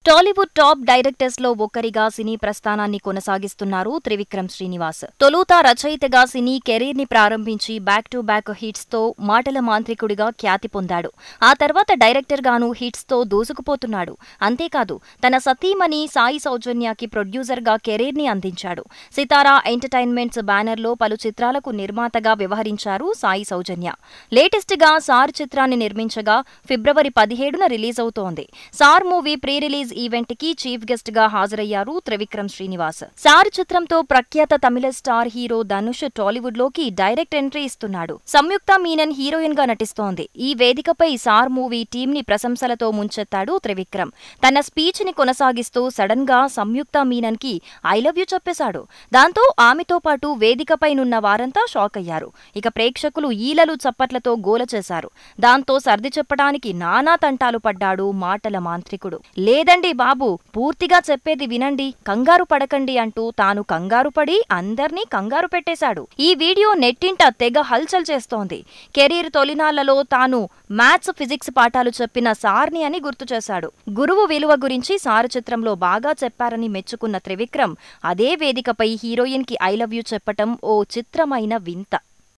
Tollywood top directors లో ఒకరిగా సినీ ప్రస్థానాన్ని కొనసాగిస్తున్నారు త్రివిక్రమ్ శ్రీనివాస్. తొలుత రచయితగా సినీ కెరీర్ ని ప్రారంభించి బ్యాక్ టు బ్యాక్ హిట్స్ తో మాటల మాంత్రికుడిగా ఖ్యాతి పొందాడు. ఆ తర్వాత డైరెక్టర్ గాను హిట్స్ తో దూసుకుపోతున్నాడు. అంతేకాదు తన సతీమణి సాయి సౌజన్యకి ప్రొడ్యూసర్ గా కెరీర్ ని అందించాడు. సితారా ఎంటర్టైన్మెంట్స్ బ్యానర్ లో పలు చిత్రాలకు నిర్మాతగా వ్యవహరించారు సాయి సౌజన్య. లేటెస్ట్ గా సార్ చిత్రాన్ని నిర్మించగా ఫిబ్రవరి 17న రిలీజ్ అవుతోంది. Sir movie pre release event కి చీఫ్ గెస్ట్ గా హాజరయ్యారు త్రివిక్రమ్ శ్రీనివాస్. సార్ చిత్రంతో ప్రఖ్యాత తమిళ స్టార్ హీరో ధనుష్ టాలీవుడ్ లోకి డైరెక్ట్ ఎంట్రీ ఇస్తున్నాడు. సంయుక్త మీనన్ హీరోయిన్ గా నటిస్తోంది. ఈ వేదికపై సార్ మూవీ టీమ్ ని ప్రశంసలతో ముంచెత్తాడు త్రివిక్రమ్. తన స్పీచ్ ని కొనసాగిస్తూ సడన్ గా సంయుక్త మీనన్ కి ఐ లవ్ యూ చెప్పేశాడు. దాంతో ఆమెతో పాటు వేదికపైనున్న వారంతా షాక్ అయ్యారు. ఇక ప్రేక్షకులు ఈలలు చప్పట్లతో గోల చేశారు. దాంతో సర్ది చెప్పడానికి నానా తంటాలు పడ్డాడు మాటల మాంత్రికుడు. లేదండి బాబు, పూర్తిగా చెప్పేది వినండి, కంగారు పడకండి అంటూ తాను కంగారు పడి అందర్నీ కంగారు పెట్టేశాడు. ఈ వీడియో నెట్టింట తెగ హల్చల్ చేస్తోంది. కెరీర్ తొలినాళ్లలో తాను మ్యాథ్స్ ఫిజిక్స్ పాఠాలు చెప్పిన సార్ని అని గుర్తు చేశాడు. గురువు విలువ గురించి సార్ చిత్రంలో బాగా చెప్పారని మెచ్చుకున్న త్రివిక్రమ్ అదే వేదికపై హీరోయిన్ కి ఐ లవ్ యూ చెప్పటం ఓ చిత్రమైన వింత.